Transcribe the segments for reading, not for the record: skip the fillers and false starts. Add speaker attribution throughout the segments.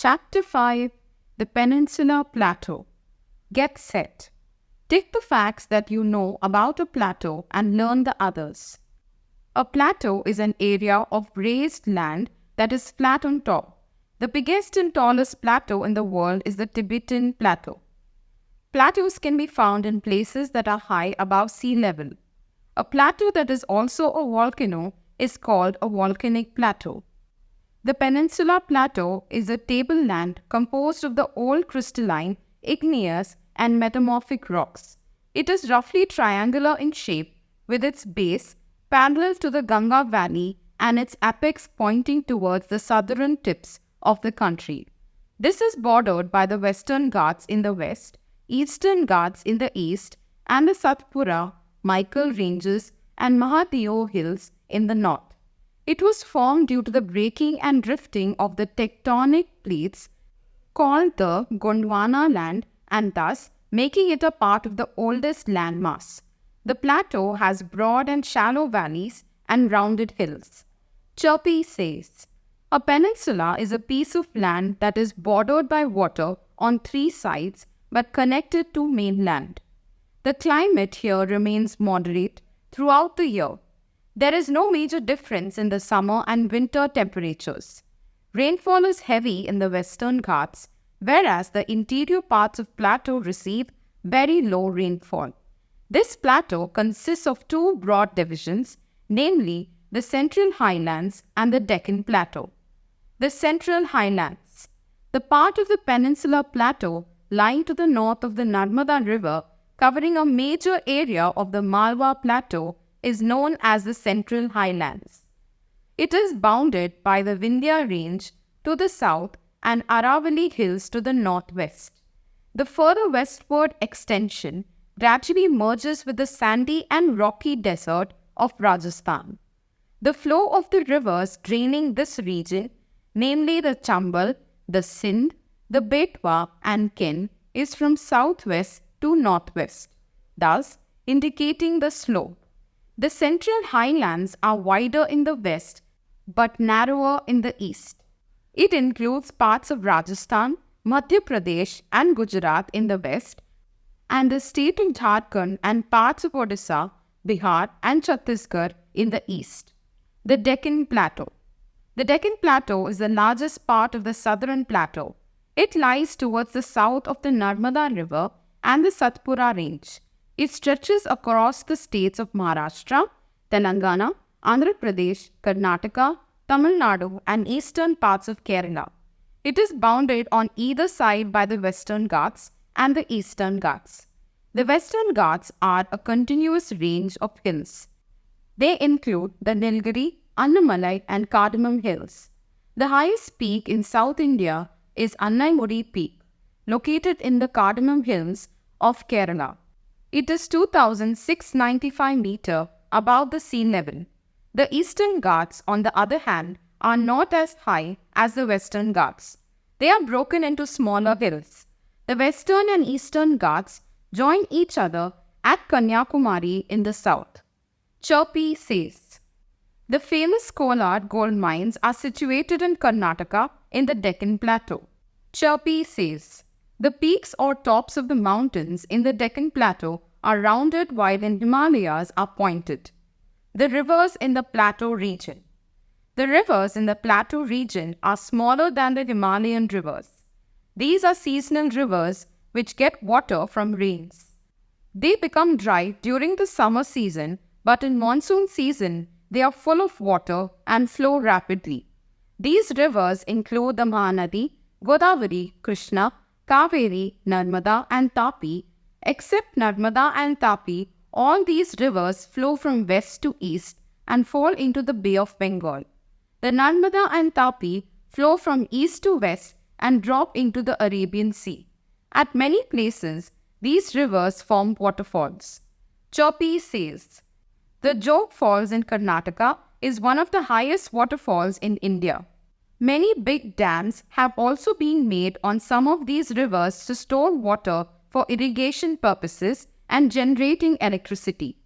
Speaker 1: Chapter 5: The Peninsular Plateau. Get set. Take the facts that you know about a plateau and learn the others. A plateau is an area of raised land that is flat on top. The biggest and tallest plateau in the world is the Tibetan Plateau. Plateaus can be found in places that are high above sea level. A plateau that is also a volcano is called a volcanic plateau. The Peninsular Plateau is a tableland composed of the old crystalline, igneous, and metamorphic rocks. It is roughly triangular in shape, with its base parallel to the Ganga Valley and its apex pointing towards the southern tips of the country. This is bordered by the Western Ghats in the west, Eastern Ghats in the east, and the Satpura, Michael Ranges, and Mahadeo Hills in the north. It was formed due to the breaking and drifting of the tectonic plates called the Gondwana land, and thus making it a part of the oldest landmass. The plateau has broad and shallow valleys and rounded hills. Chirpy says, a peninsula is a piece of land that is bordered by water on three sides but connected to mainland. The climate here remains moderate throughout the year. There is no major difference in the summer and winter temperatures. Rainfall is heavy in the Western Ghats, whereas the interior parts of plateau receive very low rainfall. This plateau consists of two broad divisions, namely the Central Highlands and the Deccan Plateau. The Central Highlands, the part of the Peninsular Plateau lying to the north of the Narmada River, covering a major area of the Malwa Plateau, is known as the Central Highlands. It is bounded by the Vindhya Range to the south and Aravalli Hills to the northwest. The further westward extension gradually merges with the sandy and rocky desert of Rajasthan. The flow of the rivers draining this region, namely the Chambal, the Sindh, the Betwa, and Ken, is from southwest to northwest, thus indicating the slope. The Central Highlands are wider in the west but narrower in the east. It includes parts of Rajasthan, Madhya Pradesh, and Gujarat in the west, and the state of Jharkhand and parts of Odisha, Bihar, and Chhattisgarh in the east. The Deccan Plateau. The Deccan Plateau is the largest part of the southern plateau. It lies towards the south of the Narmada River and the Satpura Range. It stretches across the states of Maharashtra, Telangana, Andhra Pradesh, Karnataka, Tamil Nadu, and eastern parts of Kerala. It is bounded on either side by the Western Ghats and the Eastern Ghats. The Western Ghats are a continuous range of hills. They include the Nilgiri, Annamalai, and Cardamom Hills. The highest peak in South India is Annaimudi Peak, located in the Cardamom Hills of Kerala. It is 2,695 meters above the sea level. The Eastern Ghats, on the other hand, are not as high as the Western Ghats. They are broken into smaller hills. The Western and Eastern Ghats join each other at Kanyakumari in the south. Chirpy says, the famous Kolar gold mines are situated in Karnataka in the Deccan Plateau. Chirpy says, the peaks or tops of the mountains in the Deccan Plateau are rounded while in Himalayas are pointed. The rivers in the plateau region. The rivers in the plateau region are smaller than the Himalayan rivers. These are seasonal rivers which get water from rains. They become dry during the summer season, but in monsoon season they are full of water and flow rapidly. These rivers include the Mahanadi, Godavari, Krishna, Kaveri, Narmada, and Tapi. Except Narmada and Tapi, all these rivers flow from west to east and fall into the Bay of Bengal. The Narmada and Tapi flow from east to west and drop into the Arabian Sea. At many places, these rivers form waterfalls. Chirpy says, the Jog Falls in Karnataka is one of the highest waterfalls in India. Many big dams have also been made on some of these rivers to store water for irrigation purposes and generating electricity.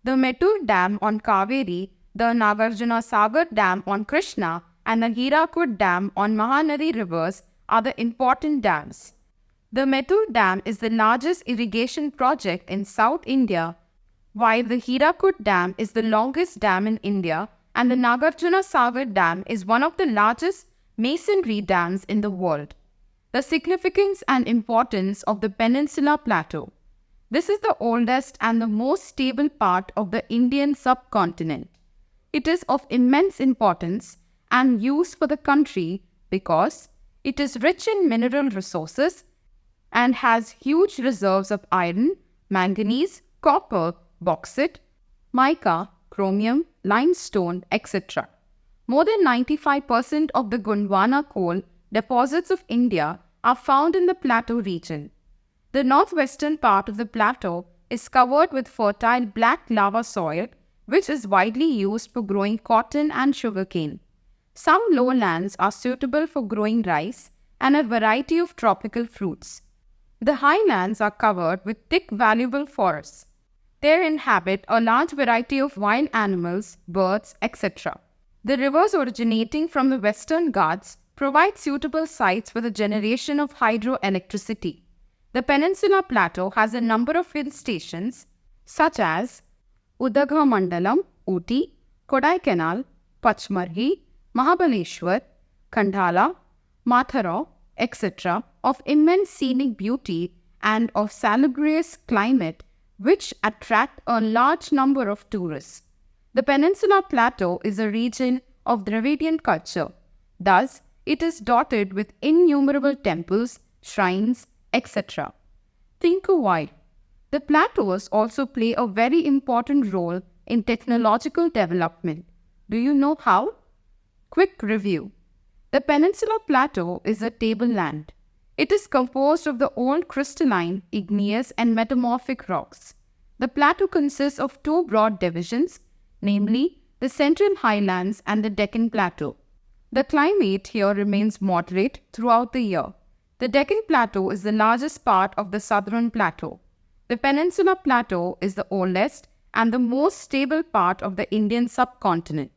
Speaker 1: The Mettur Dam on Kaveri, the Nagarjuna Sagar Dam on Krishna, and the Hirakud Dam on Mahanadi rivers are the important dams. The Mettur Dam is the largest irrigation project in South India, while the Hirakud Dam is the longest dam in India, and the Nagarjuna Sagar Dam is one of the largest masonry dams in the world. The significance and importance of the Peninsula Plateau. This is the oldest and the most stable part of the Indian subcontinent. It is of immense importance and use for the country because it is rich in mineral resources and has huge reserves of iron, manganese, copper, bauxite, mica, chromium, limestone, etc. More than 95% of the Gondwana coal deposits of India are found in the plateau region. The northwestern part of the plateau is covered with fertile black lava soil, which is widely used for growing cotton and sugarcane. Some lowlands are suitable for growing rice and a variety of tropical fruits. The highlands are covered with thick valuable forests. There inhabit a large variety of wild animals, birds, etc. The rivers originating from the Western Ghats provide suitable sites for the generation of hydroelectricity. The Peninsula Plateau has a number of hill stations such as Udaghamandalam, Ooty, Kodaikanal, Pachmarhi, Mahabaleshwar, Khandala, Mathura, etc. of immense scenic beauty and of salubrious climate which attract a large number of tourists. The Peninsula Plateau is a region of Dravidian culture. Thus, it is dotted with innumerable temples, shrines, etc. Think a while. The plateaus also play a very important role in technological development. Do you know how? Quick review. The Peninsula Plateau is a tableland. It is composed of the old crystalline, igneous and metamorphic rocks. The plateau consists of two broad divisions, namely the Central Highlands and the Deccan Plateau. The climate here remains moderate throughout the year. The Deccan Plateau is the largest part of the Southern Plateau. The Peninsula Plateau is the oldest and the most stable part of the Indian subcontinent.